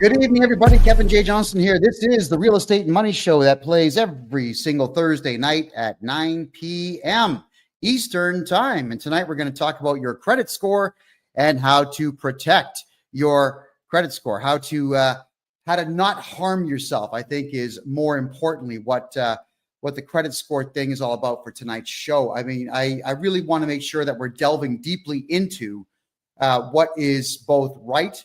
Good evening, everybody. Kevin J. Johnston here. This is the Real Estate and Money Show that plays every single Thursday night at 9 p.m. Eastern Time. And tonight we're going to talk about your credit score and how to protect your credit score, how to not harm yourself. I think is more importantly what the credit score thing is all about for tonight's show. I mean, I really want to make sure that we're delving deeply into what is both right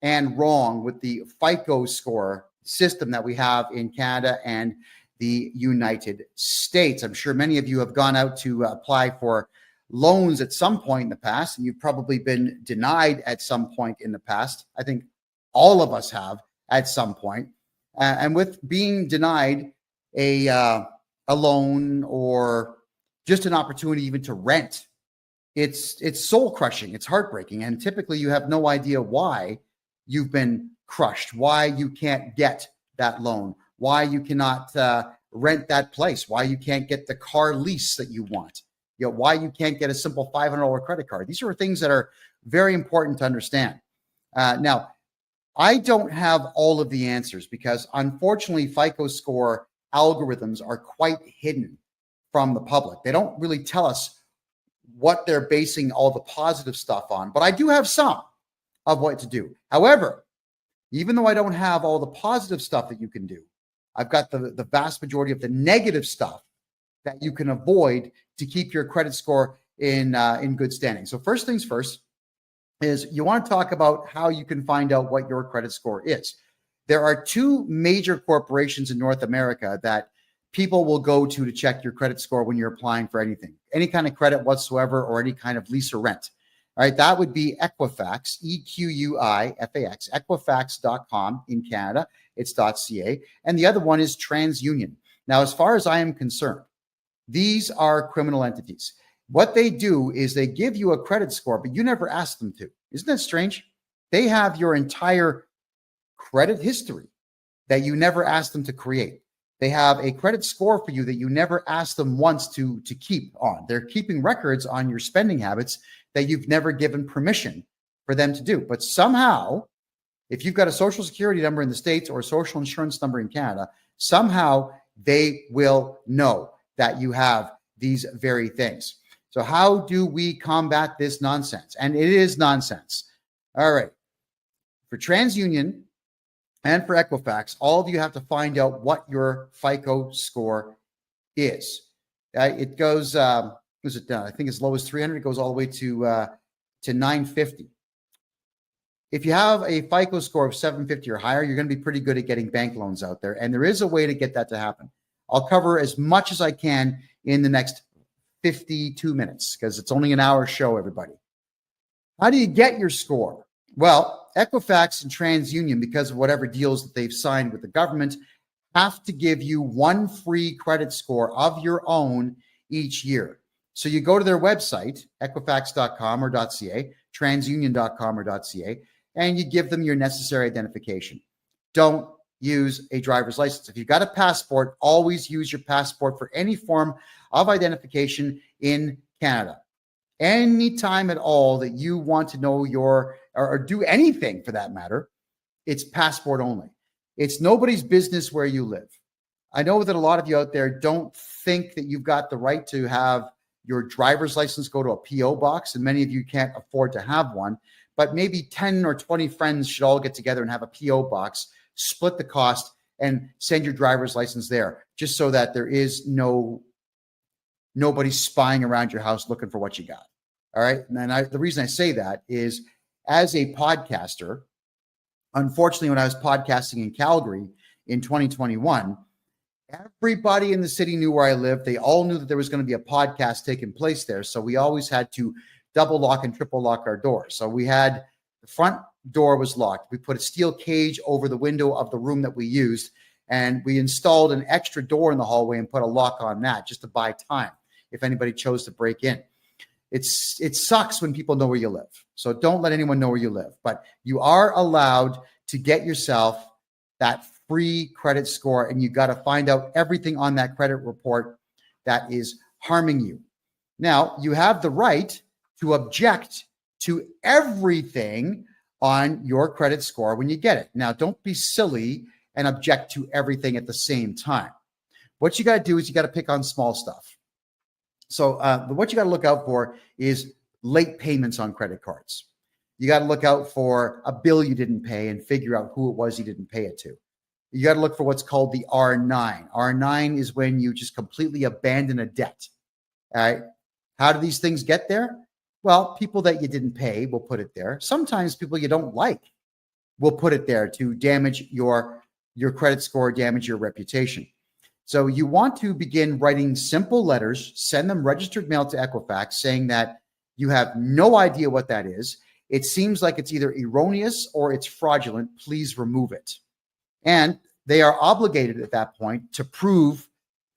and wrong with the FICO score system that we have in Canada and the United States. I'm sure many of you have gone out to apply for loans at some point in the past, and you've probably been denied at some point in the past. I think all of us have at some point. And with being denied a loan or just an opportunity even to rent, it's soul crushing. It's heartbreaking. And typically you have no idea why you've been crushed, why you can't get that loan, why you cannot rent that place, why you can't get the car lease that you want, why you can't get a simple $500 credit card. These are things that are very important to understand. Now, I don't have all of the answers because unfortunately, FICO score algorithms are quite hidden from the public. They don't really tell us what they're basing all the positive stuff on, but I do have some of what to do. However, even though I don't have all the positive stuff that you can do, I've got the vast majority of the negative stuff that you can avoid to keep your credit score in good standing. So first things first is you want to talk about how you can find out what your credit score is. There are two major corporations in North America that people will go to check your credit score when you're applying for anything, any kind of credit whatsoever, or any kind of lease or rent. All right, that would be Equifax, EQUIFAX, Equifax.com in Canada. It's .ca. And the other one is TransUnion. Now, as far as I am concerned, these are criminal entities. What they do is they give you a credit score, but you never ask them to. Isn't that strange? They have your entire credit history that you never asked them to create. They have a credit score for you that you never asked them once to keep on. They're keeping records on your spending habits that you've never given permission for them to do. But somehow, if you've got a social security number in the States or a social insurance number in Canada, somehow they will know that you have these very things. So how do we combat this nonsense? And it is nonsense. All right. For TransUnion and for Equifax, all of you have to find out what your FICO score is. It goes, I think as low as 300, it goes all the way to 950. If you have a FICO score of 750 or higher, you're going to be pretty good at getting bank loans out there. And there is a way to get that to happen. I'll cover as much as I can in the next 52 minutes because it's only an hour show, everybody. How do you get your score? Well, Equifax and TransUnion, because of whatever deals that they've signed with the government, have to give you one free credit score of your own each year. So you go to their website, equifax.com or .ca, transunion.com or .ca, and you give them your necessary identification. Don't use a driver's license. If you've got a passport, always use your passport for any form of identification in Canada. Anytime at all that you want to know or do anything for that matter, it's passport only. It's nobody's business where you live. I know that a lot of you out there don't think that you've got the right to have your driver's license go to a PO box, and many of you can't afford to have one, but maybe 10 or 20 friends should all get together and have a PO box, split the cost, and send your driver's license there, just so that there is nobody spying around your house looking for what you got. All right. And the reason I say that is as a podcaster, unfortunately, when I was podcasting in Calgary in 2021, everybody in the city knew where I lived. They all knew that there was going to be a podcast taking place there. So we always had to double lock and triple lock our doors. So we had the front door was locked. We put a steel cage over the window of the room that we used, and we installed an extra door in the hallway and put a lock on that just to buy time if anybody chose to break in. It sucks when people know where you live. So don't let anyone know where you live. But you are allowed to get yourself that free credit score, and you got to find out everything on that credit report that is harming you. Now, you have the right to object to everything on your credit score when you get it. Now, don't be silly and object to everything at the same time. What you got to do is you got to pick on small stuff. So what you got to look out for is late payments on credit cards. You got to look out for a bill you didn't pay and figure out who it was you didn't pay it to. You got to look for what's called the R9. R9 is when you just completely abandon a debt. All right. How do these things get there? Well, people that you didn't pay will put it there. Sometimes people you don't like will put it there to damage your credit score, damage your reputation. So you want to begin writing simple letters, send them registered mail to Equifax saying that you have no idea what that is. It seems like it's either erroneous or it's fraudulent. Please remove it. And they are obligated at that point to prove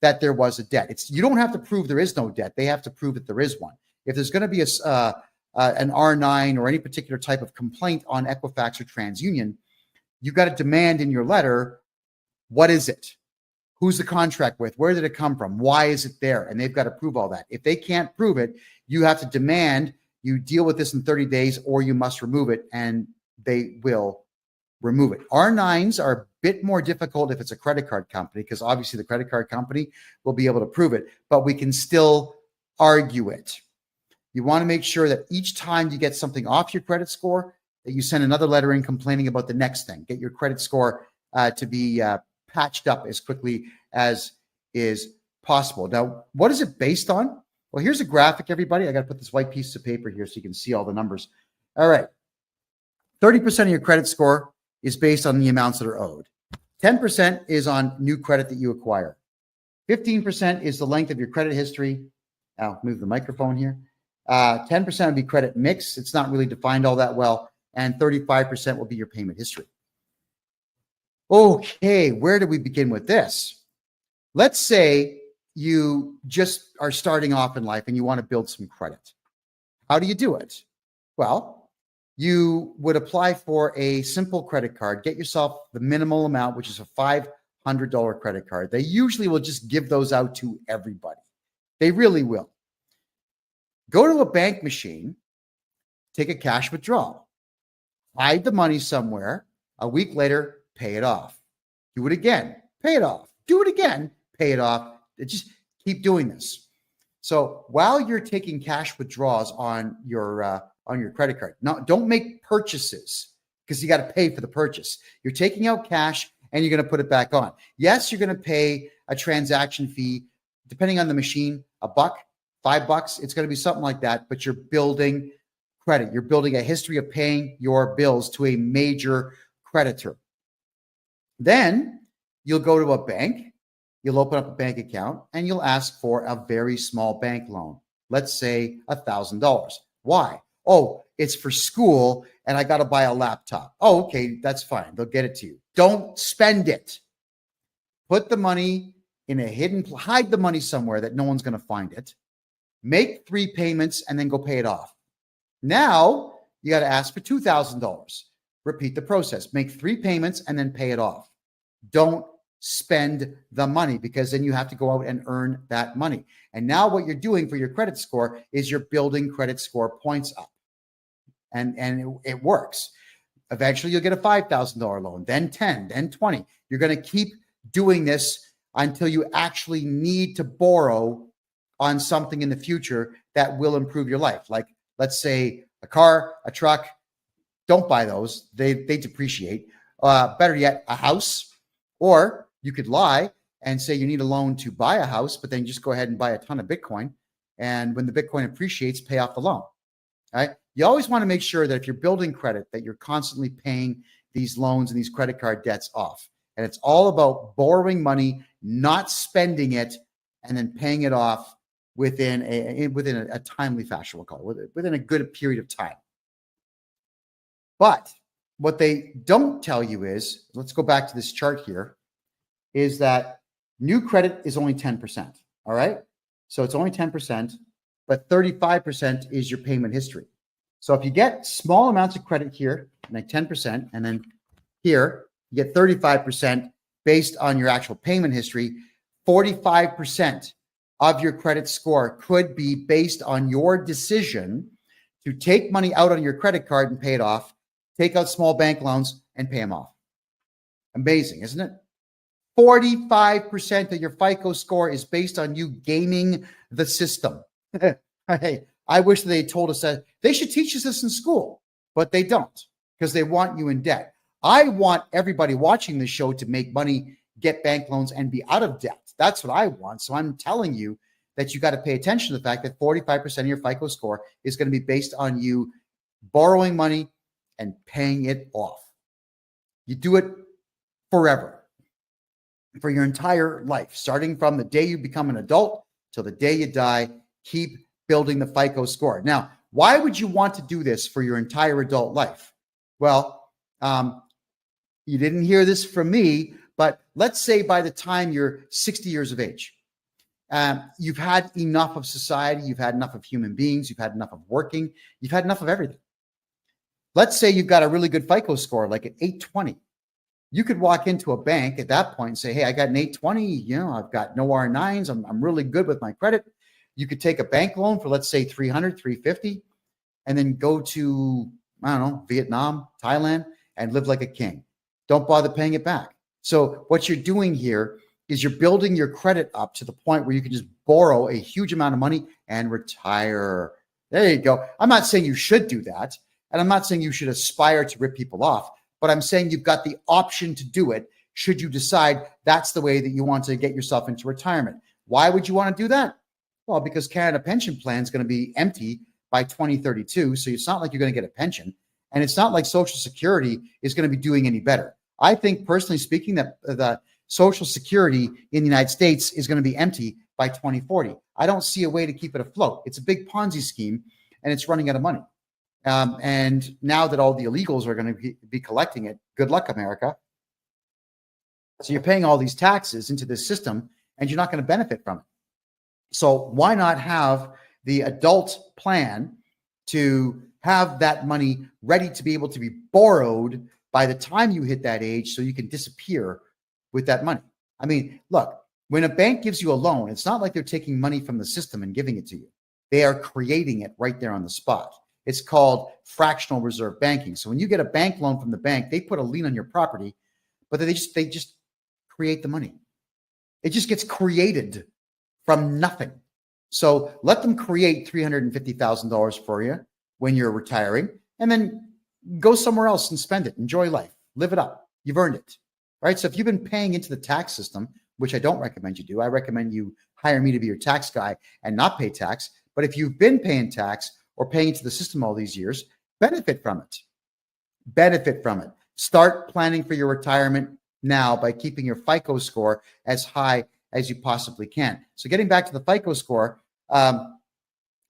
that there was a debt. You don't have to prove there is no debt. They have to prove that there is one. If there's going to be an R9 or any particular type of complaint on Equifax or TransUnion, you've got to demand in your letter, what is it? Who's the contract with? Where did it come from? Why is it there? And they've got to prove all that. If they can't prove it, you have to demand you deal with this in 30 days or you must remove it, and they will remove it. R9s are a bit more difficult if it's a credit card company, because obviously the credit card company will be able to prove it, but we can still argue it. You want to make sure that each time you get something off your credit score, that you send another letter in complaining about the next thing. Get your credit score to be patched up as quickly as is possible. Now, what is it based on? Well, here's a graphic, everybody. I got to put this white piece of paper here so you can see all the numbers. All right. 30% of your credit score is based on the amounts that are owed. 10% is on new credit that you acquire. 15% is the length of your credit history. I'll move the microphone here. 10% would be credit mix. It's not really defined all that well. And 35% will be your payment history. Okay, where do we begin with this? Let's say you just are starting off in life and you want to build some credit. How do you do it? Well, you would apply for a simple credit card, get yourself the minimal amount, which is a $500 credit card. They usually will just give those out to everybody. They really will. Go to a bank machine, take a cash withdrawal, hide the money somewhere. A week later, pay it off. Do it again, pay it off. Do it again, pay it off. Just keep doing this. So while you're taking cash withdrawals on your credit card, now don't make purchases because you got to pay for the purchase. You're taking out cash and you're going to put it back on. Yes, you're going to pay a transaction fee, depending on the machine, $1, $5. It's going to be something like that, but you're building credit. You're building a history of paying your bills to a major creditor. Then you'll go to a bank, you'll open up a bank account, and you'll ask for a very small bank loan. Let's say $1,000. Why? Oh, it's for school and I got to buy a laptop. Oh, okay, that's fine. They'll get it to you. Don't spend it. Put the money in a hidden, hide the money somewhere that no one's going to find it. Make 3 payments and then go pay it off. Now you got to ask for $2,000. Repeat the process. Make 3 payments and then pay it off. Don't spend the money, because then you have to go out and earn that money. And now what you're doing for your credit score is you're building credit score points up. And it works. Eventually you'll get a $5,000 loan, then 10, then 20. You're going to keep doing this until you actually need to borrow on something in the future that will improve your life. Like, let's say a car, a truck. Don't buy those. They depreciate. Better yet, a house. Or you could lie and say you need a loan to buy a house, but then just go ahead and buy a ton of Bitcoin. And when the Bitcoin appreciates, pay off the loan. All right. You always want to make sure that if you're building credit, that you're constantly paying these loans and these credit card debts off. And it's all about borrowing money, not spending it, and then paying it off within a timely fashion, we'll call it, within a good period of time. But what they don't tell you is, let's go back to this chart here, is that new credit is only 10%. All right. So it's only 10%, but 35% is your payment history. So if you get small amounts of credit here, like 10%, and then here, you get 35% based on your actual payment history, 45% of your credit score could be based on your decision to take money out on your credit card and pay it off, take out small bank loans, and pay them off. Amazing, isn't it? 45% of your FICO score is based on you gaming the system. Hey, I wish they told us that. They should teach us this in school, but they don't, because they want you in debt. I want everybody watching this show to make money, get bank loans, and be out of debt. That's what I want. So I'm telling you that you got to pay attention to the fact that 45% of your FICO score is going to be based on you borrowing money and paying it off. You do it forever, for your entire life, starting from the day you become an adult till the day you die. Keep building the FICO score. Now, why would you want to do this for your entire adult life? Well, you didn't hear this from me, but let's say by the time you're 60 years of age, you've had enough of society, you've had enough of human beings, you've had enough of working, you've had enough of everything. Let's say you've got a really good FICO score, like an 820. You could walk into a bank at that point and say, hey, I got an 820, I've got no R9s, I'm really good with my credit. You could take a bank loan for, let's say, 300, 350, and then go to, I don't know, Vietnam, Thailand, and live like a king. Don't bother paying it back. So what you're doing here is you're building your credit up to the point where you can just borrow a huge amount of money and retire. There you go. I'm not saying you should do that, and I'm not saying you should aspire to rip people off, but I'm saying you've got the option to do it should you decide that's the way that you want to get yourself into retirement. Why would you want to do that? Well, because Canada Pension Plan is going to be empty by 2032, so it's not like you're going to get a pension, and it's not like Social Security is going to be doing any better. I think, personally speaking, that the Social Security in the United States is going to be empty by 2040. I don't see a way to keep it afloat. It's a big Ponzi scheme, and it's running out of money. And now that all the illegals are going to be collecting it, good luck, America. So you're paying all these taxes into this system, and you're not going to benefit from it. So why not have the adult plan to have that money ready to be able to be borrowed by the time you hit that age, so you can disappear with that money? I mean, look, when a bank gives you a loan, it's not like they're taking money from the system and giving it to you. They are creating it right there on the spot. It's called fractional reserve banking. So when you get a bank loan from the bank, they put a lien on your property, but they just create the money. It just gets created from nothing. So let them create $350,000 for you when you're retiring, and then go somewhere else and spend it. Enjoy life. Live it up. You've earned it. Right? So if you've been paying into the tax system, which I don't recommend you do, I recommend you hire me to be your tax guy and not pay tax. But if you've been paying tax or paying into the system all these years, benefit from it. Benefit from it. Start planning for your retirement now by keeping your FICO score as high as you possibly can. So getting back to the FICO score,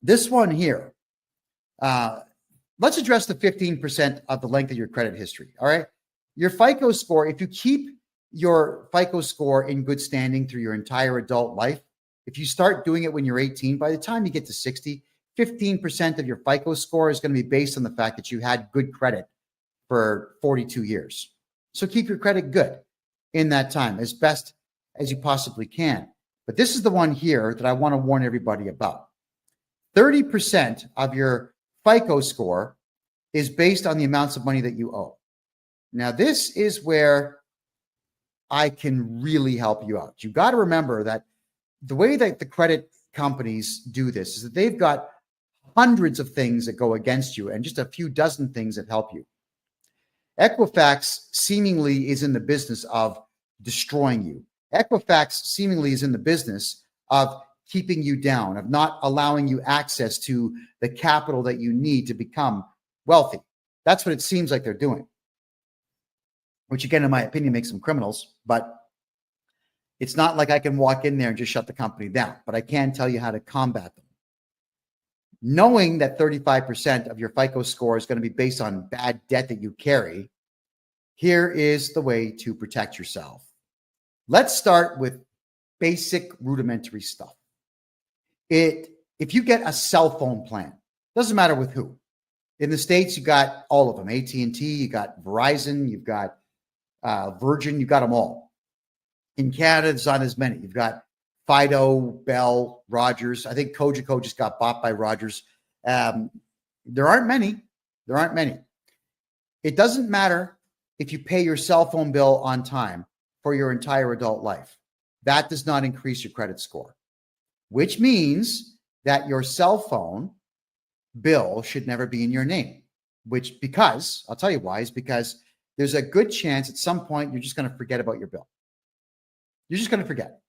this one here, let's address the 15% of the length of your credit history. All right. Your FICO score, if you keep your FICO score in good standing through your entire adult life, if you start doing it when you're 18, by the time you get to 60, 15% of your FICO score is going to be based on the fact that you had good credit for 42 years. So keep your credit good in that time as best as you possibly can. But this is the one here that I want to warn everybody about. 30% of your FICO score is based on the amounts of money that you owe. Now, this is where I can really help you out. You got to remember that the way that the credit companies do this is that they've got hundreds of things that go against you and just a few dozen things that help you. Equifax seemingly is in the business of destroying you. Equifax seemingly is in the business of keeping you down, of not allowing you access to the capital that you need to become wealthy. That's what it seems like they're doing, which again, in my opinion, makes them criminals. But it's not like I can walk in there and just shut the company down, but I can tell you how to combat them. Knowing that 35% of your FICO score is going to be based on bad debt that you carry, here is the way to protect yourself. Let's start with basic rudimentary stuff. If you get a cell phone plan, doesn't matter with who. In the States, you got all of them. AT&T, you got Verizon, you've got Virgin, you got them all. In Canada, there's not as many. You've got Fido, Bell, Rogers. I think Cogeco just got bought by Rogers. There aren't many. It doesn't matter if you pay your cell phone bill on time for your entire adult life. That does not increase your credit score, which means that your cell phone bill should never be in your name, because I'll tell you why, is because there's a good chance at some point you're just going to forget about your bill. You're just going to forget.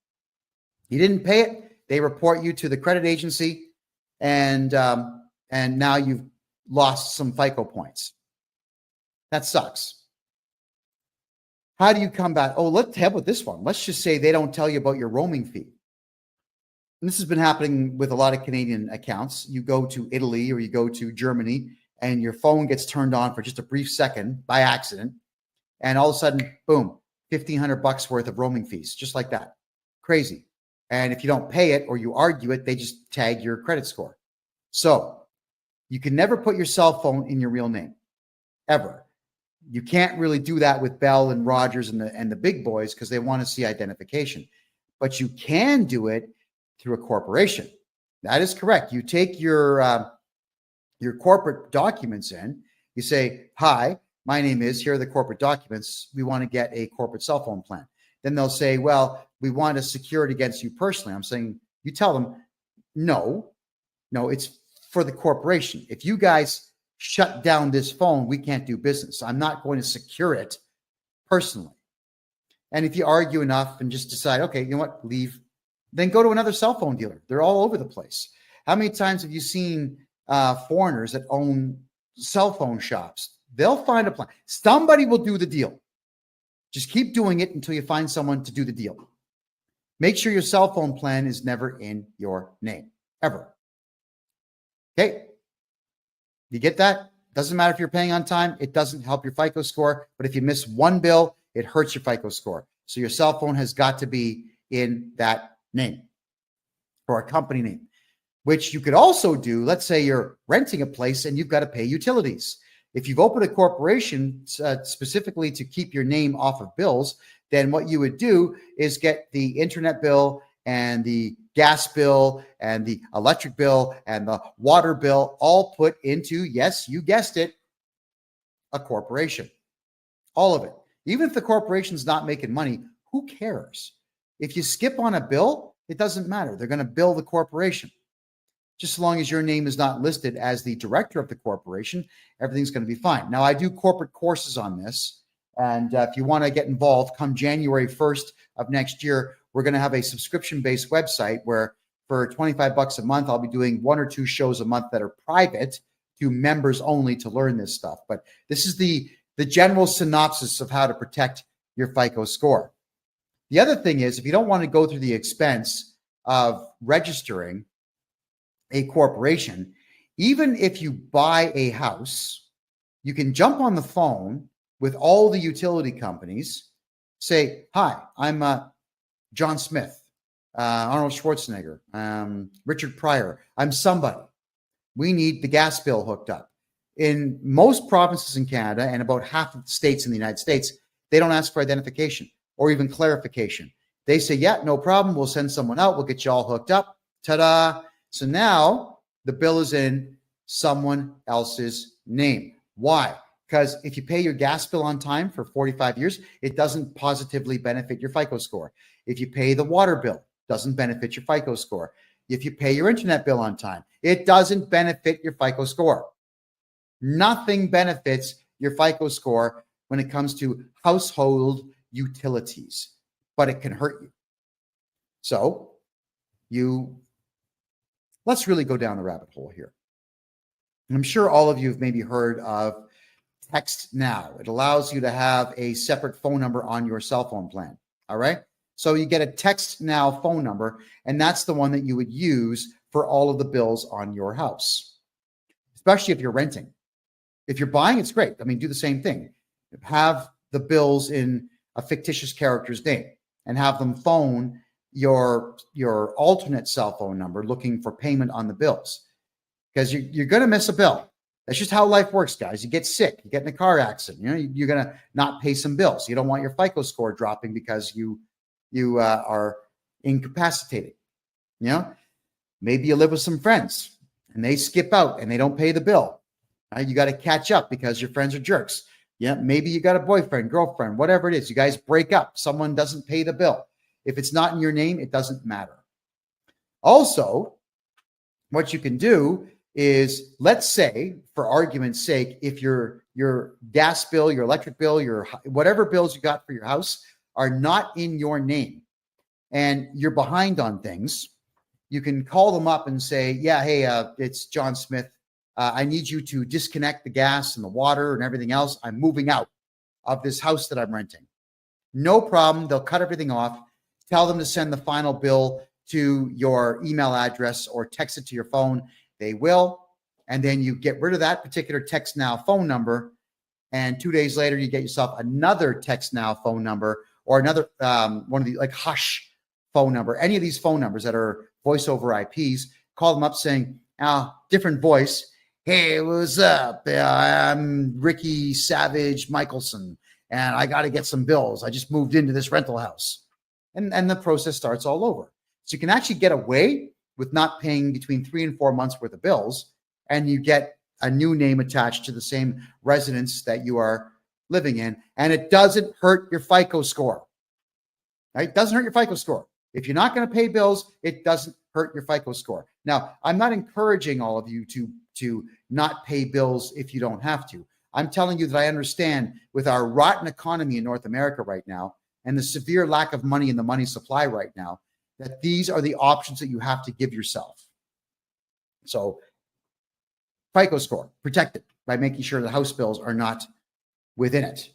You didn't pay it. They report you to the credit agency, and now you've lost some FICO points. That sucks. How do you come back? Oh, let's have with this one. Let's just say they don't tell you about your roaming fee. And this has been happening with a lot of Canadian accounts. You go to Italy or you go to Germany and your phone gets turned on for just a brief second by accident. And all of a sudden, boom, $1,500 worth of roaming fees, just like that. Crazy. And if you don't pay it or you argue it, they just tag your credit score. So you can never put your cell phone in your real name, ever. You can't really do that with Bell and Rogers and the big boys because they want to see identification. But you can do it through a corporation. That is correct. You take your corporate documents in. You say, "Hi, my name is, here are the corporate documents. We want to get a corporate cell phone plan." Then they'll say, "Well, we want to secure it against you personally." I'm saying, you tell them, no, it's for the corporation. If you guys shut down this phone, we can't do business. I'm not going to secure it personally. And if you argue enough and just decide, okay, you know what, leave, then go to another cell phone dealer. They're all over the place. How many times have you seen foreigners that own cell phone shops? They'll find a plan. Somebody will do the deal. Just keep doing it until you find someone to do the deal. Make sure your cell phone plan is never in your name, ever. Okay? You get that? Doesn't matter if you're paying on time. It doesn't help your FICO score. But if you miss one bill, it hurts your FICO score. So your cell phone has got to be in that name or a company name, which you could also do. Let's say you're renting a place and you've got to pay utilities. If you've opened a corporation specifically to keep your name off of bills, then what you would do is get the internet bill and the gas bill and the electric bill and the water bill all put into, yes, you guessed it, a corporation. All of it. Even if the corporation's not making money, who cares? If you skip on a bill, it doesn't matter. They're going to bill the corporation. Just as long as your name is not listed as the director of the corporation, everything's going to be fine. Now, I do corporate courses on this. And if you want to get involved, come January 1st of next year, we're going to have a subscription-based website where for $25 a month, I'll be doing 1 or 2 shows a month that are private to members only to learn this stuff. But this is the general synopsis of how to protect your FICO score. The other thing is, if you don't want to go through the expense of registering a corporation, even if you buy a house, you can jump on the phone with all the utility companies, say, "Hi, I'm John Smith, Arnold Schwarzenegger, Richard Pryor. I'm somebody. We need the gas bill hooked up." In most provinces in Canada and about half of the states in the United States, they don't ask for identification or even clarification. They say, "Yeah, no problem. We'll send someone out. We'll get you all hooked up." Ta-da. So now the bill is in someone else's name. Why? Because if you pay your gas bill on time for 45 years, it doesn't positively benefit your FICO score. If you pay the water bill, it doesn't benefit your FICO score. If you pay your internet bill on time, it doesn't benefit your FICO score. Nothing benefits your FICO score when it comes to household utilities, but it can hurt you. So let's really go down the rabbit hole here. And I'm sure all of you have maybe heard of Text Now. It allows you to have a separate phone number on your cell phone plan. All right. So you get a Text Now phone number, and that's the one that you would use for all of the bills on your house, especially if you're renting. If you're buying, it's great. I mean, do the same thing. Have the bills in a fictitious character's name and have them phone your alternate cell phone number looking for payment on the bills, because you're going to miss a bill. That's just how life works, guys. You get sick, you get in a car accident, you're going to not pay some bills. You don't want your FICO score dropping because you are incapacitated. Maybe you live with some friends and they skip out and they don't pay the bill. You got to catch up because your friends are jerks. Yeah, maybe you got a boyfriend, girlfriend, whatever it is. You guys break up. Someone doesn't pay the bill. If it's not in your name, it doesn't matter. Also, what you can do is, let's say, for argument's sake, if your gas bill, your electric bill, your whatever bills you got for your house are not in your name and you're behind on things, you can call them up and say, yeah, hey, it's John Smith. I need you to disconnect the gas and the water and everything else. I'm moving out of this house that I'm renting. No problem. They'll cut everything off. Tell them to send the final bill to your email address or text it to your phone. They will. And then you get rid of that particular Text Now phone number. And 2 days later, you get yourself another Text Now phone number or another one of the like Hush phone number. Any of these phone numbers that are voice over IPs, call them up saying, different voice. Hey, what's up? I'm Ricky Savage Michelson, and I got to get some bills. I just moved into this rental house. And the process starts all over. So you can actually get away with not paying between 3 and 4 months worth of bills, and you get a new name attached to the same residence that you are living in, and it doesn't hurt your FICO score. Right? It doesn't hurt your FICO score. If you're not going to pay bills, it doesn't hurt your FICO score. Now, I'm not encouraging all of you to not pay bills if you don't have to. I'm telling you that I understand with our rotten economy in North America right now and the severe lack of money in the money supply right now, that these are the options that you have to give yourself. So FICO score, protect it by making sure the house bills are not within it.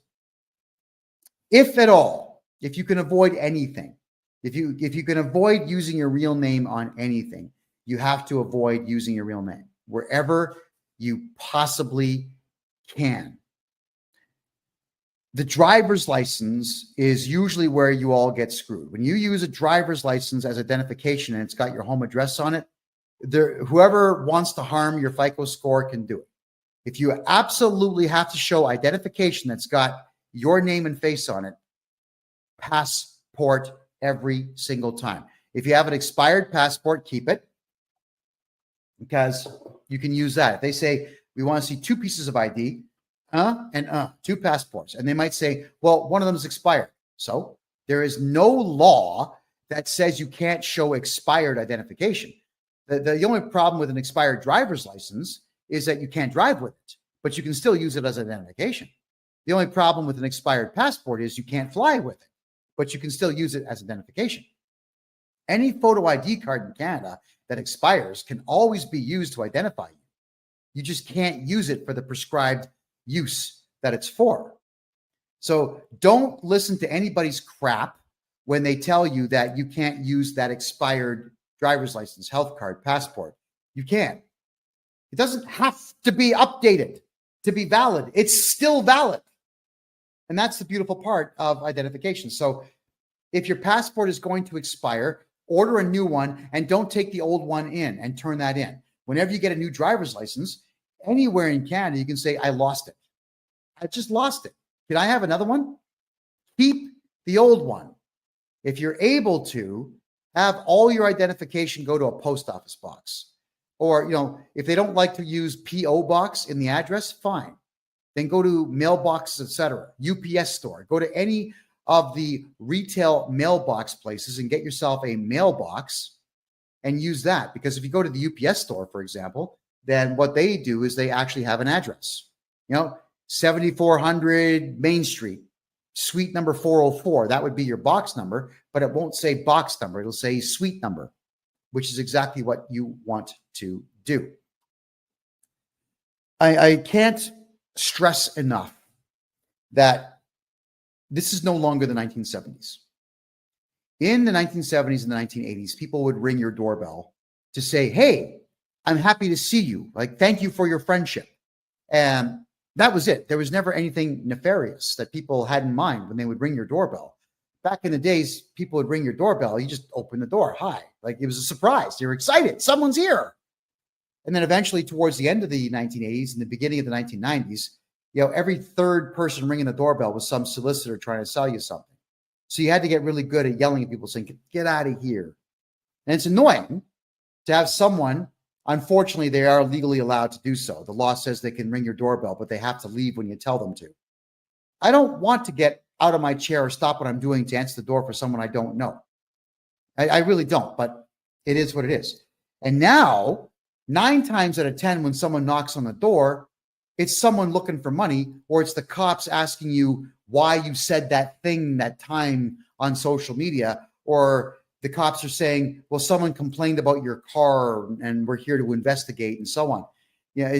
If at all, if you can avoid anything, if you can avoid using your real name on anything, you have to avoid using your real name wherever you possibly can. The driver's license is usually where you all get screwed. When you use a driver's license as identification and it's got your home address on it, whoever wants to harm your FICO score can do it. If you absolutely have to show identification that's got your name and face on it, passport every single time. If you have an expired passport, keep it, because you can use that. If they say, we want to see 2 pieces of ID, 2 passports, and they might say, well, one of them is expired. So there is no law that says you can't show expired identification. The only problem with an expired driver's license is that you can't drive with it, but you can still use it as identification. The only problem with an expired passport is you can't fly with it, but you can still use it as identification. Any photo ID card in Canada that expires can always be used to identify you. You just can't use it for the prescribed use that it's for. So don't listen to anybody's crap when they tell you that you can't use that expired driver's license, health card, passport. You can. It doesn't have to be updated to be valid. It's still valid. And that's the beautiful part of identification. So if your passport is going to expire, order a new one and don't take the old one in and turn that in. Whenever you get a new driver's license, anywhere in Canada, you can say, I lost it. I just lost it. Can I have another one? Keep the old one. If you're able to, have all your identification go to a post office box. Or, if they don't like to use P.O. box in the address, fine. Then go to mailboxes, etc. UPS store. Go to any of the retail mailbox places and get yourself a mailbox and use that. Because if you go to the UPS store, for example, then what they do is they actually have an address. 7400 Main Street, suite number 404. That would be your box number, but it won't say box number. It'll say suite number, which is exactly what you want to do. I can't stress enough that this is no longer the 1970s. In the 1970s and the 1980s, people would ring your doorbell to say, hey, I'm happy to see you. Like, thank you for your friendship. And that was it. There was never anything nefarious that people had in mind when they would ring your doorbell. Back in the days, people would ring your doorbell. You just open the door. Hi. Like, it was a surprise. You're excited. Someone's here. And then eventually towards the end of the 1980s and the beginning of the 1990s, every third person ringing the doorbell was some solicitor trying to sell you something. So you had to get really good at yelling at people saying, get out of here. And it's annoying to have someone, unfortunately, they are legally allowed to do so. The law says they can ring your doorbell, but they have to leave when you tell them to. I don't want to get out of my chair or stop what I'm doing to answer the door for someone I don't know. I really don't, but it is what it is. And now, 9 times out of 10, when someone knocks on the door, it's someone looking for money, or it's the cops asking you why you said that thing that time on social media, or the cops are saying, well, someone complained about your car and we're here to investigate, and so on. Yeah,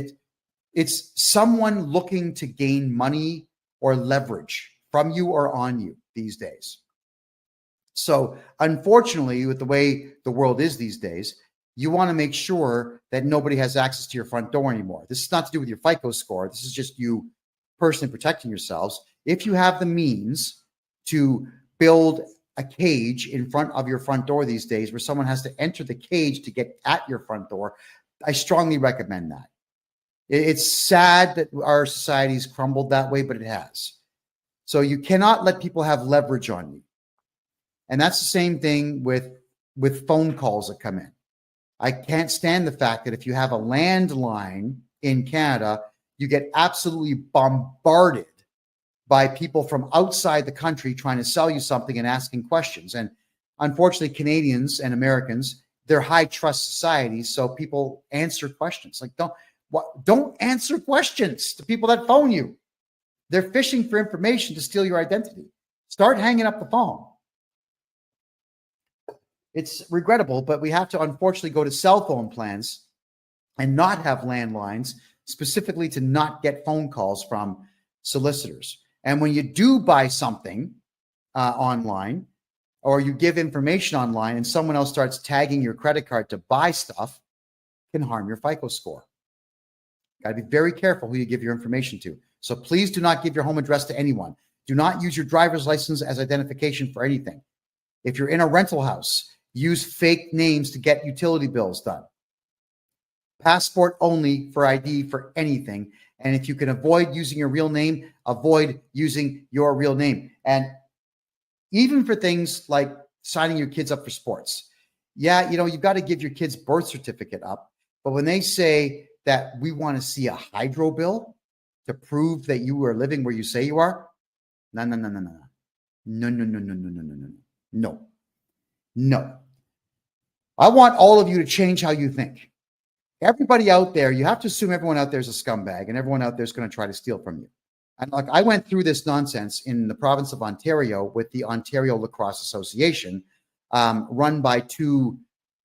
it's someone looking to gain money or leverage from you or on you these days. So unfortunately, with the way the world is these days, you want to make sure that nobody has access to your front door anymore. This is not to do with your FICO score. This is just you personally protecting yourselves. If you have the means to build a cage in front of your front door these days where someone has to enter the cage to get at your front door, I strongly recommend that. It's sad that our society's crumbled that way, but it has. So you cannot let people have leverage on you. And that's the same thing with phone calls that come in. I can't stand the fact that if you have a landline in Canada, you get absolutely bombarded by people from outside the country trying to sell you something and asking questions. And unfortunately, Canadians and Americans, they're high trust societies, so people answer questions. Like, don't answer questions to people that phone you. They're fishing for information to steal your identity. Start hanging up the phone. It's regrettable, but we have to unfortunately go to cell phone plans and not have landlines, specifically to not get phone calls from solicitors. And when you do buy something online, or you give information online and someone else starts tagging your credit card to buy stuff, it can harm your FICO score. Got to be very careful who you give your information to. So please do not give your home address to anyone. Do not use your driver's license as identification for anything. If you're in a rental house, use fake names to get utility bills done. Passport only for ID for anything. And if you can avoid using your real name, avoid using your real name. And even for things like signing your kids up for sports. Yeah, you've got to give your kid's birth certificate up. But when they say that we want to see a hydro bill to prove that you are living where you say you are, no. I want all of you to change how you think. Everybody out there, you have to assume everyone out there is a scumbag and everyone out there is going to try to steal from you. And like, I went through this nonsense in the province of Ontario with the Ontario Lacrosse Association, run by 2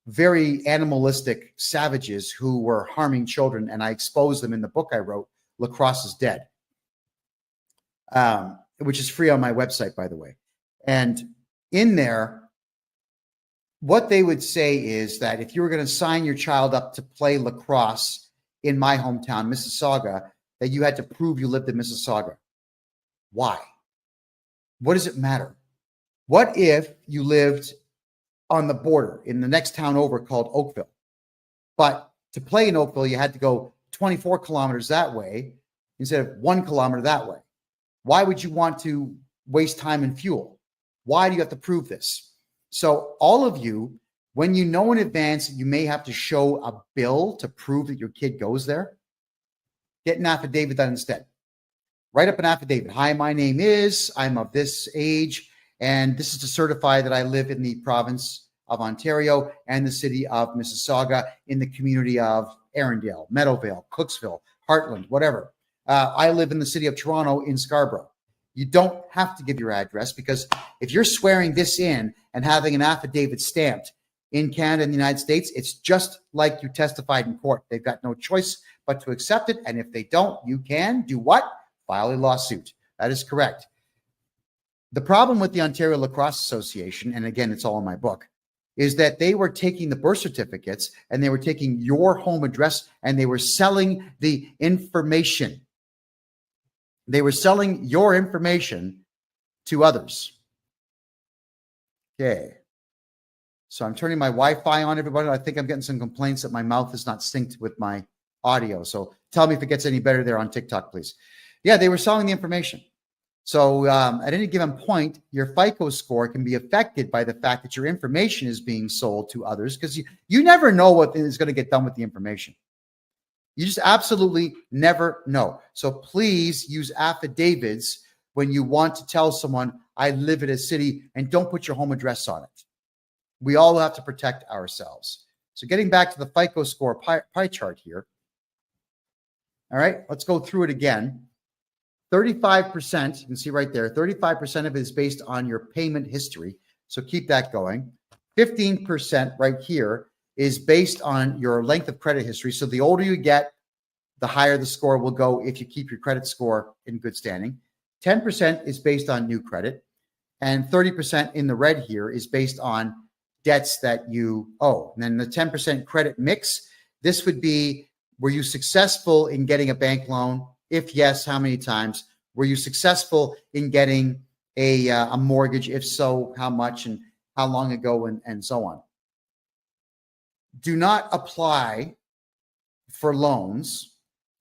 very animalistic savages who were harming children. And I exposed them in the book I wrote, Lacrosse is Dead, which is free on my website, by the way. And in there, what they would say is that if you were going to sign your child up to play lacrosse in my hometown, Mississauga, that you had to prove you lived in Mississauga. Why? What does it matter? What if you lived on the border in the next town over called Oakville? But to play in Oakville, you had to go 24 kilometers that way instead of 1 kilometer that way. Why would you want to waste time and fuel? Why do you have to prove this? So all of you, when you know in advance that you may have to show a bill to prove that your kid goes there, get an affidavit done instead. Write up an affidavit. Hi, my name is, I'm of this age, and this is to certify that I live in the province of Ontario and the city of Mississauga in the community of Arundel, Meadowvale, Cooksville, Heartland, whatever. I live in the city of Toronto in Scarborough. You don't have to give your address, because if you're swearing this in and having an affidavit stamped in Canada and the United States, it's just like you testified in court. They've got no choice but to accept it. And if they don't, you can do what? File a lawsuit. That is correct. The problem with the Ontario Lacrosse Association, and again, it's all in my book, is that they were taking the birth certificates and they were taking your home address and they were selling the information. They were selling your information to others. Okay. So I'm turning my Wi-Fi on, everybody. I think I'm getting some complaints that my mouth is not synced with my audio. So tell me if it gets any better there on TikTok, please. Yeah, they were selling the information. So at any given point, your FICO score can be affected by the fact that your information is being sold to others, because you never know what is going to get done with the information. You just absolutely never know. So please use affidavits when you want to tell someone, I live in a city, and don't put your home address on it. We all have to protect ourselves. So getting back to the FICO score pie chart here. All right, let's go through it again. 35%, you can see right there, 35% of it is based on your payment history. So keep that going. 15% right here is based on your length of credit history. So the older you get, the higher the score will go if you keep your credit score in good standing. 10% is based on new credit. And 30% in the red here is based on debts that you owe. And then the 10% credit mix, this would be, were you successful in getting a bank loan? If yes, how many times? Were you successful in getting a mortgage? If so, how much and how long ago, and so on. Do not apply for loans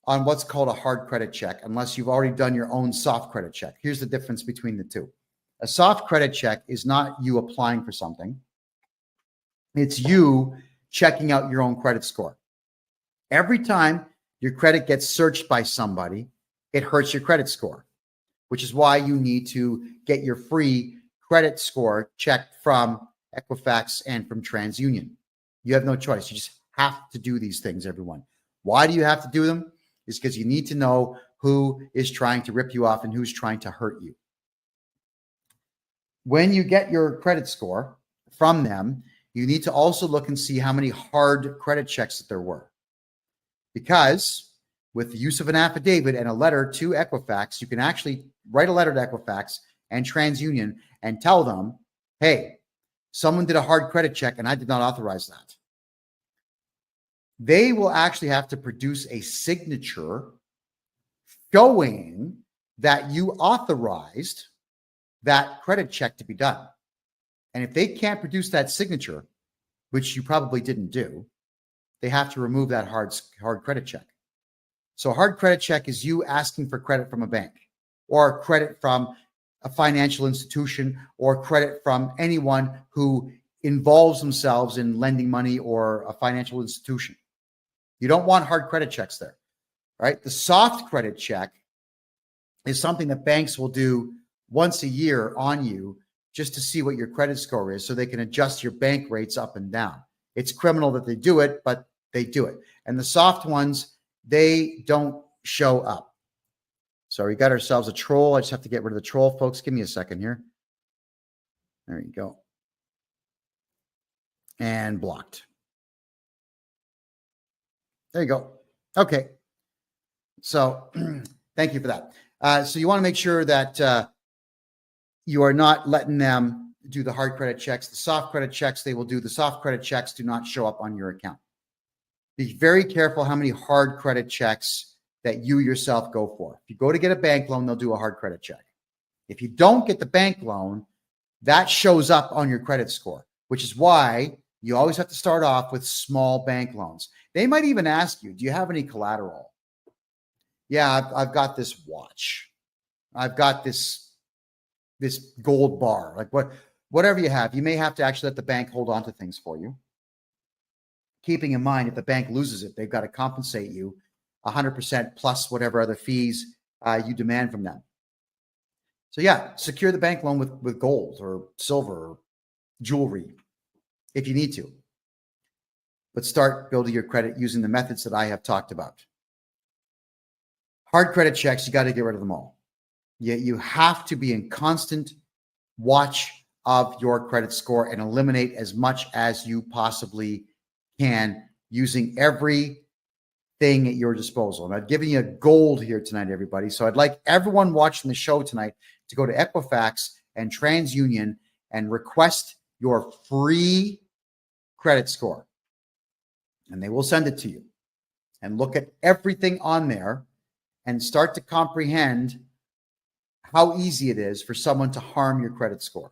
on what's called a hard credit check unless you've already done your own soft credit check. Here's the difference between the two. A soft credit check is not you applying for something. It's you checking out your own credit score. Every time your credit gets searched by somebody, it hurts your credit score, which is why you need to get your free credit score checked from Equifax and from TransUnion. You have no choice. You just have to do these things, everyone. Why do you have to do them? It's because you need to know who is trying to rip you off and who's trying to hurt you. When you get your credit score from them, you need to also look and see how many hard credit checks that there were. Because with the use of an affidavit and a letter to Equifax, you can actually write a letter to Equifax and TransUnion and tell them, hey, someone did a hard credit check and I did not authorize that. They will actually have to produce a signature showing that you authorized that credit check to be done. And if they can't produce that signature, which you probably didn't do, they have to remove that hard credit check. So a hard credit check is you asking for credit from a bank or credit from a financial institution or credit from anyone who involves themselves in lending money or a financial institution. You don't want hard credit checks there, right? The soft credit check is something that banks will do once a year on you just to see what your credit score is so they can adjust your bank rates up and down. It's criminal that they do it, but they do it. And the soft ones, they don't show up. So we got ourselves a troll. I just have to get rid of the troll, folks. Give me a second here. There you go. And blocked. There you go. Okay. So thank you for that. So you want to make sure that you are not letting them do the hard credit checks. The soft credit checks, they will do. The soft credit checks do not show up on your account. Be very careful how many hard credit checks that you yourself go for. If you go to get a bank loan, they'll do a hard credit check. If you don't get the bank loan, that shows up on your credit score, which is why you always have to start off with small bank loans. They might even ask you, do you have any collateral? Yeah, I've got this watch. I've got this gold bar, like whatever you have. You may have to actually let the bank hold on to things for you. Keeping in mind, if the bank loses it, they've got to compensate you 100% plus whatever other fees you demand from them. So yeah, secure the bank loan with gold or silver or jewelry if you need to. But start building your credit using the methods that I have talked about. Hard credit checks, you got to get rid of them all. You have to be in constant watch of your credit score and eliminate as much as you possibly can using everything at your disposal. And I've given you a gold here tonight, everybody. So I'd like everyone watching the show tonight to go to Equifax and TransUnion and request your free credit score. And they will send it to you. And look at everything on there and start to comprehend how easy it is for someone to harm your credit score.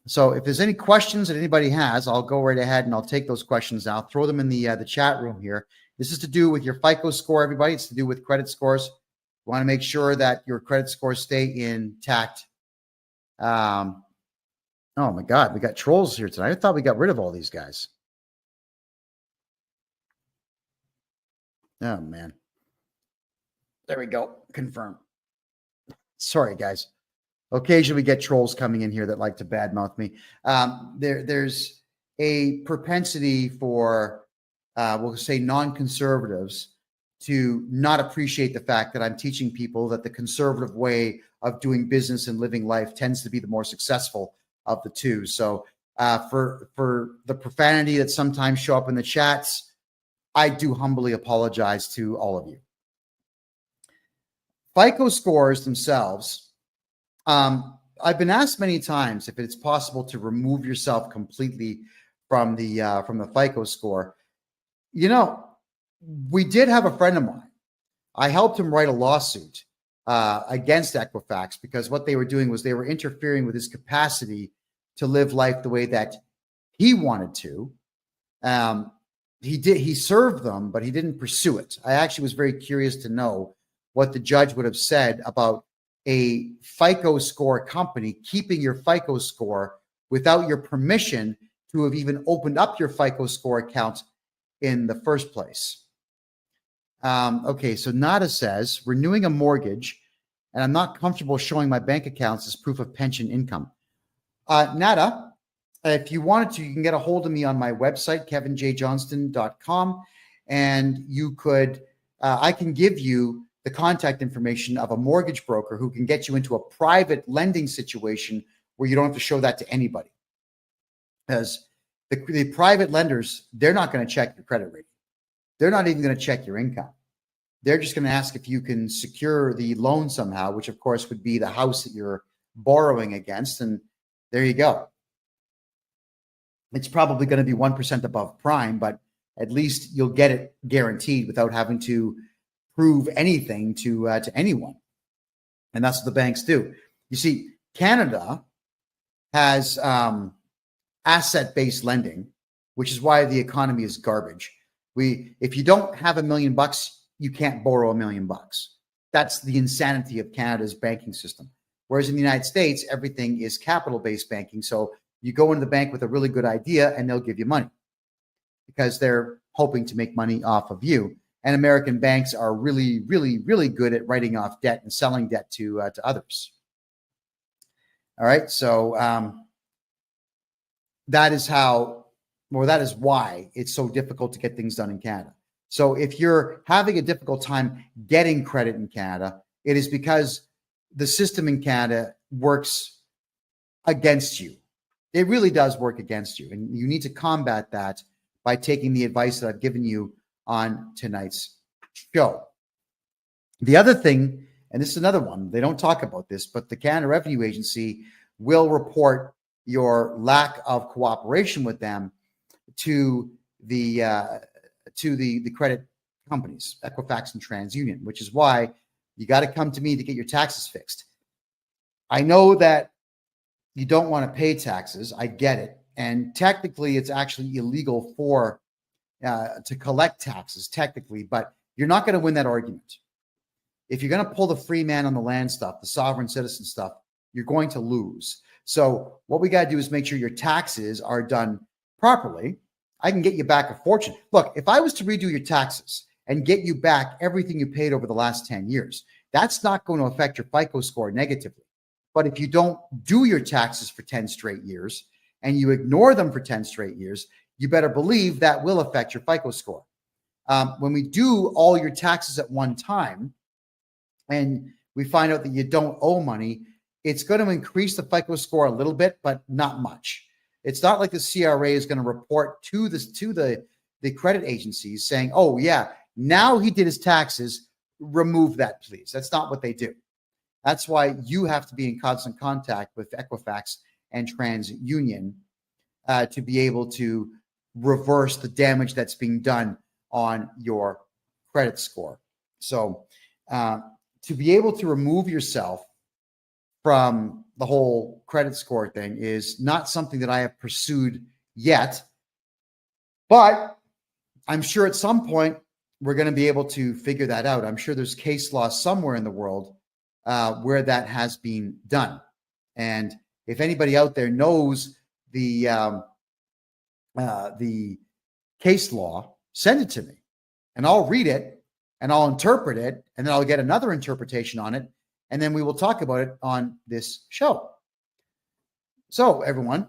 So if there's any questions that anybody has, I'll go right ahead and I'll take those questions now. Throw them in the chat room here. This is to do with your FICO score, everybody. It's to do with credit scores. You want to make sure that your credit scores stay intact. Oh my God, we got trolls here tonight. I thought we got rid of all these guys. Oh man. There we go. Confirm. Sorry, guys. Occasionally we get trolls coming in here that like to badmouth me. There's a propensity for, we'll say, non-conservatives to not appreciate the fact that I'm teaching people that the conservative way of doing business and living life tends to be the more successful of the two. So for the profanity that sometimes show up in the chats, I do humbly apologize to all of you. FICO scores themselves, I've been asked many times if it's possible to remove yourself completely from the FICO score. You know, we did have a friend of mine. I helped him write a lawsuit against Equifax because what they were doing was they were interfering with his capacity to live life the way that he wanted to. He served them, but he didn't pursue it. I actually was very curious to know what the judge would have said about a FICO score company keeping your FICO score without your permission to have even opened up your FICO score account in the first place. Okay, so Nada says, renewing a mortgage, and I'm not comfortable showing my bank accounts as proof of pension income. Nada, if you wanted to, you can get a hold of me on my website, kevinjjohnston.com, and you could, I can give you the contact information of a mortgage broker who can get you into a private lending situation where you don't have to show that to anybody. Because the private lenders, they're not going to check your credit rating. They're not even going to check your income. They're just going to ask if you can secure the loan somehow, which of course would be the house that you're borrowing against. And there you go. It's probably going to be 1% above prime, but at least you'll get it guaranteed without having to prove anything to anyone. And that's what the banks do. You see, Canada has asset-based lending, which is why the economy is garbage. If you don't have $1 million, you can't borrow $1 million. That's the insanity of Canada's banking system. Whereas in the United States, everything is capital-based banking. So you go into the bank with a really good idea and they'll give you money because they're hoping to make money off of you. And American banks are really, really, really good at writing off debt and selling debt to others. All right. So that is why it's so difficult to get things done in Canada. So if you're having a difficult time getting credit in Canada, it is because the system in Canada works against you. It really does work against you. And you need to combat that by taking the advice that I've given you on tonight's show. The other thing, and this is another one, they don't talk about this, but the Canada Revenue Agency will report your lack of cooperation with them to the credit companies, Equifax and TransUnion, which is why you got to come to me to get your taxes fixed. I know that you don't want to pay taxes. I get it. And technically, it's actually illegal to collect taxes, technically, but you're not going to win that argument. If you're going to pull the free man on the land stuff, the sovereign citizen stuff, you're going to lose. So what we got to do is make sure your taxes are done properly. I can get you back a fortune. Look, if I was to redo your taxes and get you back everything you paid over the last 10 years, that's not going to affect your FICO score negatively. But if you don't do your taxes for 10 straight years and you ignore them for 10 straight years, you better believe that will affect your FICO score. When we do all your taxes at one time and we find out that you don't owe money, it's going to increase the FICO score a little bit, but not much. It's not like the CRA is going to report to the credit agencies saying, oh, yeah, now he did his taxes, remove that, please. That's not what they do. That's why you have to be in constant contact with Equifax and TransUnion to be able to reverse the damage that's being done on your credit score. So to be able to remove yourself from the whole credit score thing is not something that I have pursued yet, but I'm sure at some point we're going to be able to figure that out. I'm sure there's case law somewhere in the world where that has been done. And if anybody out there knows the case law, send it to me and I'll read it and I'll interpret it and then I'll get another interpretation on it and then we will talk about it on this show. So everyone,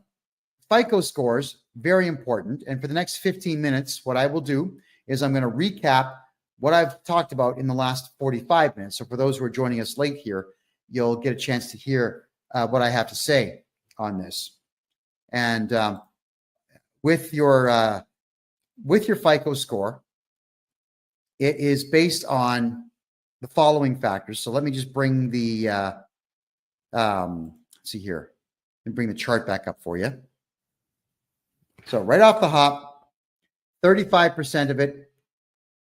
FICO scores, very important. And for the next 15 minutes, what I will do is I'm going to recap what I've talked about in the last 45 minutes. So for those who are joining us late here, you'll get a chance to hear what I have to say on this. And with your FICO score, it is based on the following factors. So let me just bring the let's see here, and bring the chart back up for you. So right off the hop, 35% of it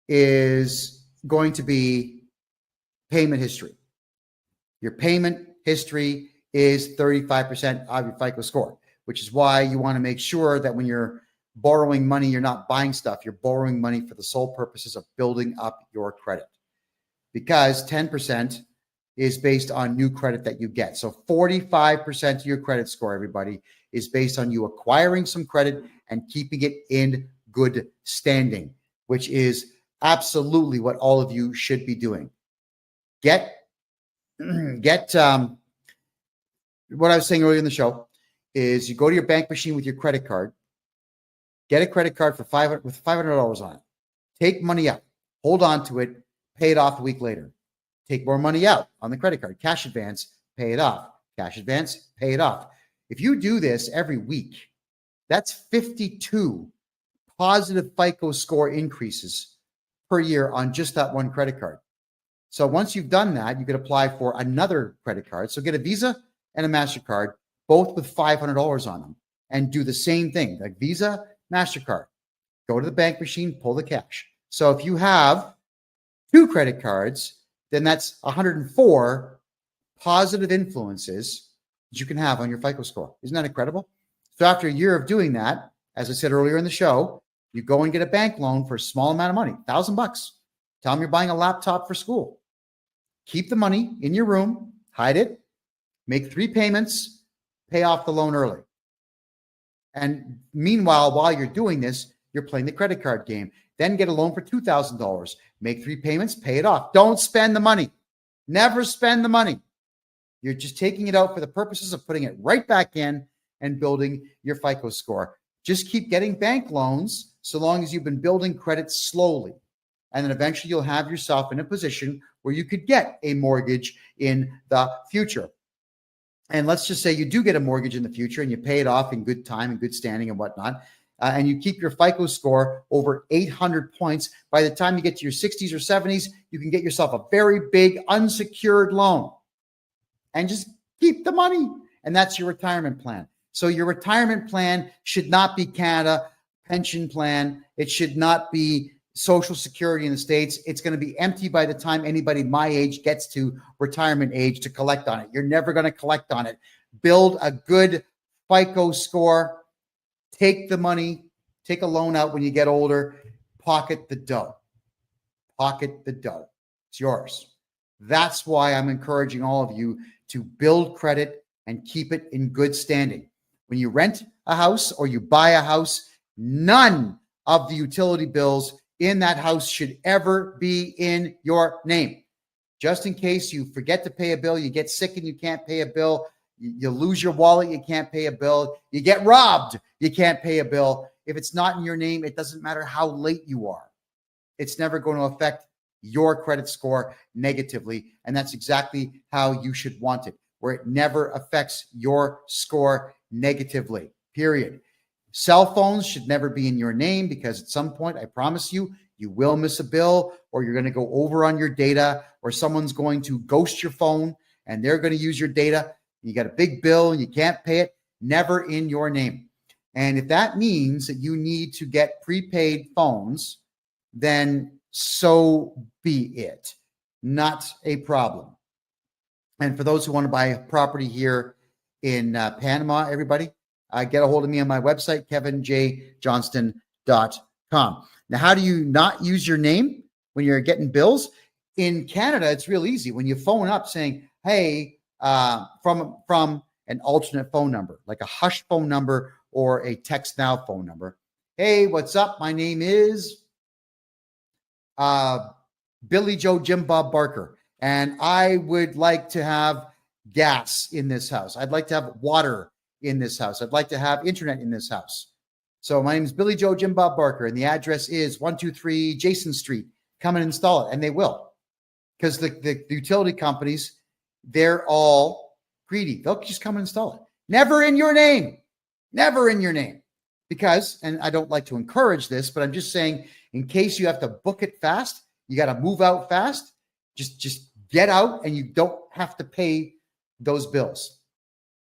is going to be payment history. Your payment history is 35% of your FICO score, which is why you want to make sure that when you're borrowing money, you're not buying stuff. You're borrowing money for the sole purposes of building up your credit, because 10% is based on new credit that you get. So 45% of your credit score, everybody, is based on you acquiring some credit and keeping it in good standing, which is absolutely what all of you should be doing. Get what I was saying earlier in the show is you go to your bank machine with your credit card, get a credit card for $500 on it, take money out, hold on to it, pay it off a week later. Take more money out on the credit card, cash advance, pay it off, cash advance, pay it off. If you do this every week, that's 52 positive FICO score increases per year on just that one credit card. So once you've done that, you could apply for another credit card. So get a Visa and a MasterCard, both with $500 on them, and do the same thing, like Visa, MasterCard. Go to the bank machine, pull the cash. So if you have 2 credit cards, then that's 104 positive influences that you can have on your FICO score. Isn't that incredible? So after a year of doing that, as I said earlier in the show, you go and get a bank loan for a small amount of money, $1,000. Tell them you're buying a laptop for school. Keep the money in your room, hide it, make 3 payments, pay off the loan early. And meanwhile, while you're doing this, you're playing the credit card game. Then get a loan for $2,000. Make 3 payments, pay it off. Don't spend the money. Never spend the money. You're just taking it out for the purposes of putting it right back in and building your FICO score. Just keep getting bank loans so long as you've been building credit slowly. And then eventually you'll have yourself in a position where you could get a mortgage in the future. And let's just say you do get a mortgage in the future and you pay it off in good time and good standing and whatnot. And you keep your FICO score over 800 points. By the time you get to your 60s or 70s, you can get yourself a very big unsecured loan and just keep the money. And that's your retirement plan. So your retirement plan should not be Canada pension plan. It should not be Social Security in the States. It's going to be empty by the time anybody my age gets to retirement age to collect on it. You're never going to collect on it. Build a good FICO score. Take the money, take a loan out when you get older, pocket the dough. Pocket the dough. It's yours. That's why I'm encouraging all of you to build credit and keep it in good standing. When you rent a house or you buy a house, none of the utility bills in that house should ever be in your name. Just in case you forget to pay a bill, you get sick and you can't pay a bill, you lose your wallet, you can't pay a bill, you get robbed, you can't pay a bill. If it's not in your name, it doesn't matter how late you are. It's never going to affect your credit score negatively. And that's exactly how you should want it, where it never affects your score negatively, period. Cell phones should never be in your name because at some point, I promise you, you will miss a bill or you're going to go over on your data or someone's going to ghost your phone and they're going to use your data. You got a big bill and you can't pay it, never in your name. And if that means that you need to get prepaid phones, then so be it. Not a problem. And for those who want to buy a property here in Panama, everybody, get a hold of me on my website, kevinjjohnston.com. Now, how do you not use your name when you're getting bills? In Canada, it's real easy. When you phone up saying, hey, from an alternate phone number, like a hush phone number or a text now phone number. Hey, what's up? My name is Billy Joe Jim Bob Barker. and I would like to have gas in this house. I'd like to have water in this house. I'd like to have internet in this house. So my name is Billy Joe Jim Bob Barker, and the address is 123 Jason Street. Come and install it, and they will. Because the utility companies, they're all greedy. They'll just come and install it. Never in your name. Never in your name. Because, and I don't like to encourage this, but I'm just saying, in case you have to book it fast, you got to move out fast, just get out, and you don't have to pay those bills.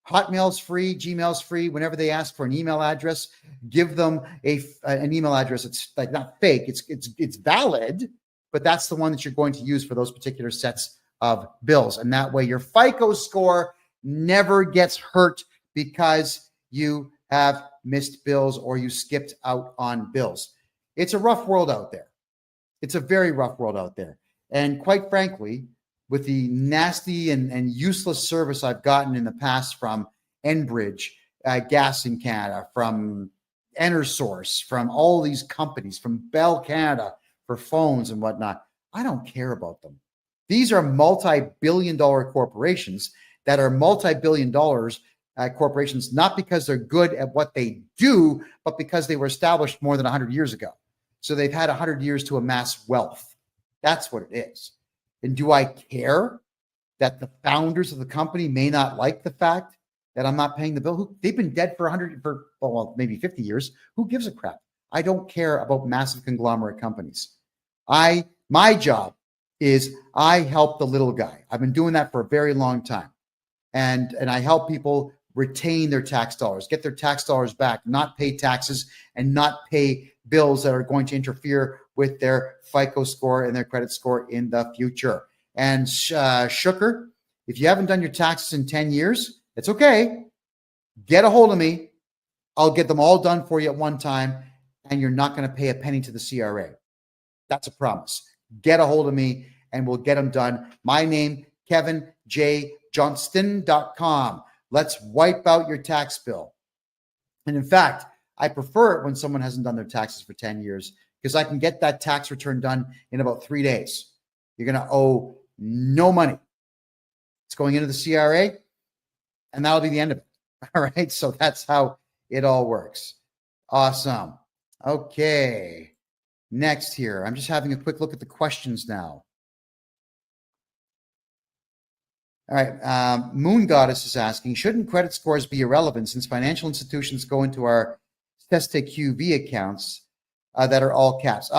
Hotmail's free, Gmail's free. Whenever they ask for an email address, give them an email address. It's like not fake. It's valid, but that's the one that you're going to use for those particular sets of bills. And that way your FICO score never gets hurt because you have missed bills or you skipped out on bills. It's a rough world out there. It's a very rough world out there. And quite frankly, with the nasty and useless service I've gotten in the past from Enbridge, Gas in Canada, from EnerSource, from all these companies, from Bell Canada for phones and whatnot, I don't care about them. These are multi-billion-dollar corporations that are multi-billion dollars corporations, not because they're good at what they do, but because they were established more than 100 years ago. So they've had 100 years to amass wealth. That's what it is. And do I care that the founders of the company may not like the fact that I'm not paying the bill? They've been dead for maybe 50 years. Who gives a crap? I don't care about massive conglomerate companies. My job is I help the little guy. I've been doing that for a very long time. And I help people retain their tax dollars, get their tax dollars back, not pay taxes and not pay bills that are going to interfere with their FICO score and their credit score in the future. And Shooker, if you haven't done your taxes in 10 years, it's okay. Get a hold of me. I'll get them all done for you at one time, and you're not going to pay a penny to the CRA. That's a promise. Get a hold of me, and we'll get them done. My name, KevinJJohnston.com. Let's wipe out your tax bill. And in fact, I prefer it when someone hasn't done their taxes for 10 years because I can get that tax return done in about 3 days. You're going to owe no money. It's going into the CRA, and that'll be the end of it. All right. So that's how it all works. Awesome. Okay. Next here, I'm just having a quick look at the questions now. All right. Moon Goddess is asking, shouldn't credit scores be irrelevant since financial institutions go into our QV accounts that are all caps?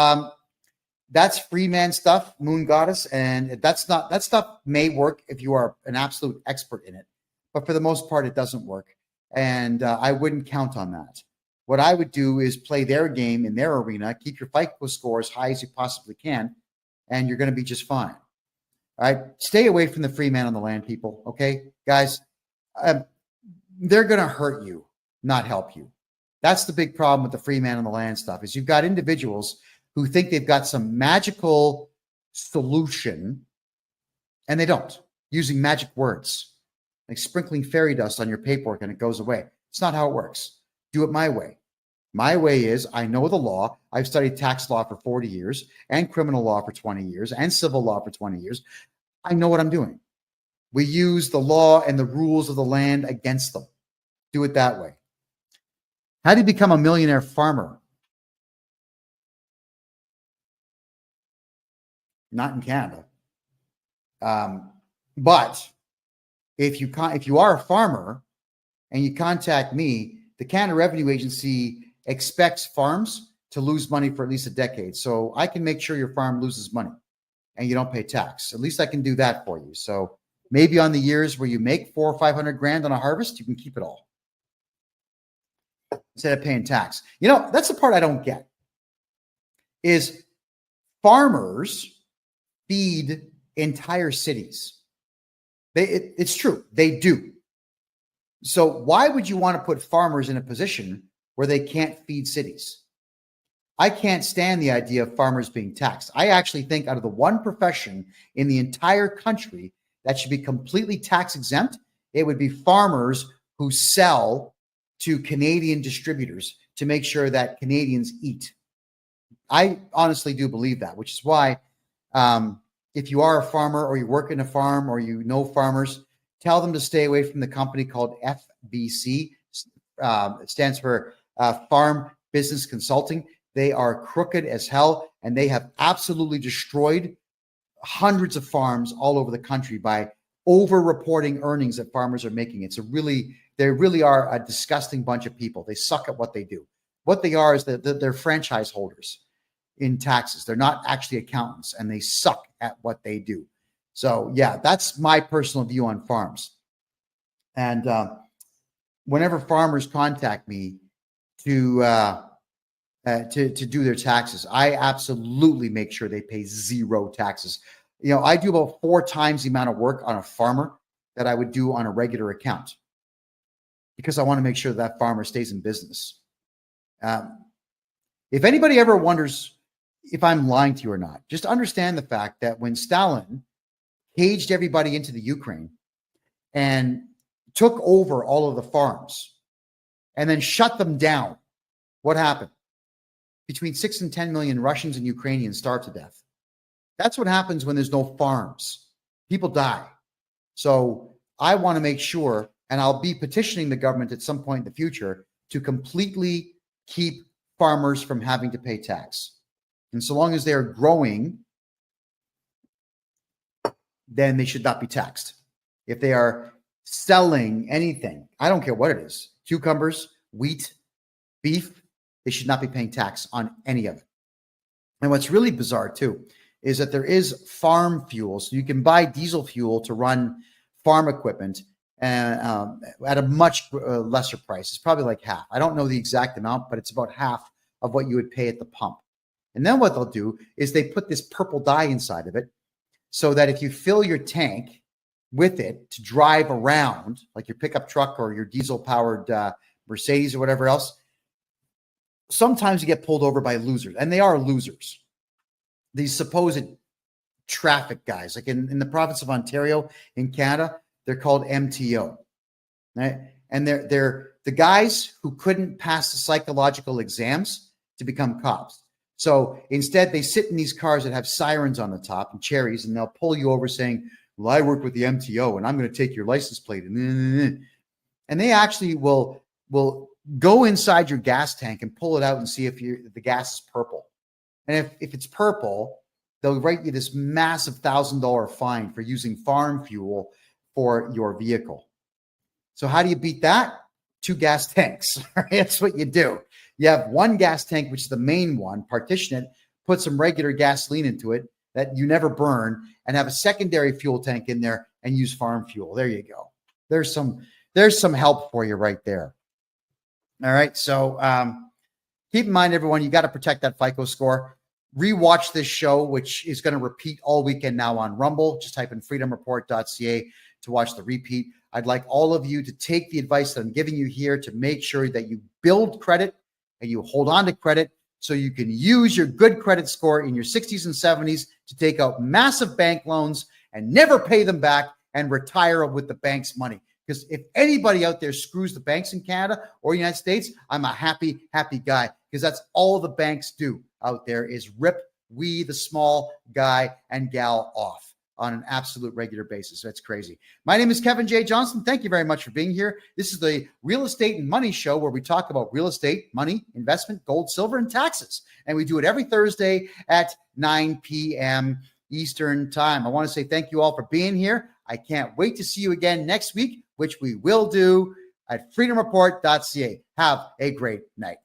That's free man stuff, Moon Goddess, and that stuff may work if you are an absolute expert in it, but for the most part, it doesn't work, and I wouldn't count on that. What I would do is play their game in their arena, keep your FICO score as high as you possibly can, and you're going to be just fine. All right, stay away from the free man on the land, people. Okay, guys, they're going to hurt you, not help you. That's the big problem with the free man on the land stuff is you've got individuals who think they've got some magical solution, and they don't, using magic words, like sprinkling fairy dust on your paperwork and it goes away. It's not how it works. Do it my way. My way is I know the law. I've studied tax law for 40 years and criminal law for 20 years and civil law for 20 years. I know what I'm doing. We use the law and the rules of the land against them. Do it that way. How do you become a millionaire farmer? Not in Canada. But if you are a farmer and you contact me, the Canada Revenue Agency expects farms to lose money for at least a decade. So I can make sure your farm loses money and you don't pay tax. At least I can do that for you. So maybe on the years where you make $400,000 or $500,000 on a harvest, you can keep it all instead of paying tax. You know, that's the part I don't get is farmers feed entire cities. It's true. They do. So why would you want to put farmers in a position where they can't feed cities? I can't stand the idea of farmers being taxed. I actually think out of the one profession in the entire country that should be completely tax exempt, it would be farmers who sell to Canadian distributors to make sure that Canadians eat. I honestly do believe that, which is why if you are a farmer or you work in a farm or you know farmers, tell them to stay away from the company called FBC. It stands for Farm Business Consulting. They are crooked as hell, and they have absolutely destroyed hundreds of farms all over the country by over-reporting earnings that farmers are making. They really are a disgusting bunch of people. They suck at what they do. What they are is that they're franchise holders in taxes. They're not actually accountants, and they suck at what they do. So yeah, that's my personal view on farms. And whenever farmers contact me to do their taxes, I absolutely make sure they pay zero taxes. You know, I do about 4 times the amount of work on a farmer that I would do on a regular account, because I want to make sure that farmer stays in business. If anybody ever wonders if I'm lying to you or not, just understand the fact that when Stalin caged everybody into the Ukraine and took over all of the farms and then shut them down, what happened? Between 6 and 10 million Russians and Ukrainians starved to death. That's what happens when there's no farms. People die. So I want to make sure, and I'll be petitioning the government at some point in the future to completely keep farmers from having to pay tax. And so long as they're growing, then they should not be taxed. If they are selling anything, I don't care what it is, cucumbers, wheat, beef, they should not be paying tax on any of it. And what's really bizarre too is that there is farm fuel. So you can buy diesel fuel to run farm equipment and at a much lesser price. It's probably like half. I don't know the exact amount, but it's about half of what you would pay at the pump. And then what they'll do is they put this purple dye inside of it so that if you fill your tank with it to drive around, like your pickup truck or your diesel-powered Mercedes or whatever else, sometimes you get pulled over by losers, and they are losers. These supposed traffic guys, like in the province of Ontario in Canada, they're called MTO, right? And they're the guys who couldn't pass the psychological exams to become cops. So instead, they sit in these cars that have sirens on the top and cherries, and they'll pull you over saying, well, I work with the MTO, and I'm going to take your license plate. And they actually will go inside your gas tank and pull it out and see if the gas is purple. And if it's purple, they'll write you this massive $1,000 fine for using farm fuel for your vehicle. So how do you beat that? 2 gas tanks. That's what you do. You have 1 gas tank, which is the main one, partition it, put some regular gasoline into it that you never burn, and have a secondary fuel tank in there and use farm fuel. There you go. There's some help for you right there. All right. So keep in mind, everyone, you got to protect that FICO score. Rewatch this show, which is going to repeat all weekend now on Rumble. Just type in freedomreport.ca to watch the repeat. I'd like all of you to take the advice that I'm giving you here to make sure that you build credit and you hold on to credit so you can use your good credit score in your 60s and 70s to take out massive bank loans and never pay them back and retire with the bank's money. Because if anybody out there screws the banks in Canada or the United States, I'm a happy guy, because that's all the banks do out there is rip we, the small guy and gal, off on an absolute regular basis. That's crazy. My name is Kevin J. Johnston. Thank you very much for being here. This is the Real Estate and Money Show, where we talk about real estate, money, investment, gold, silver, and taxes. And we do it every Thursday at 9 p.m. Eastern Time. I want to say thank you all for being here. I can't wait to see you again next week, which we will do at freedomreport.ca. Have a great night.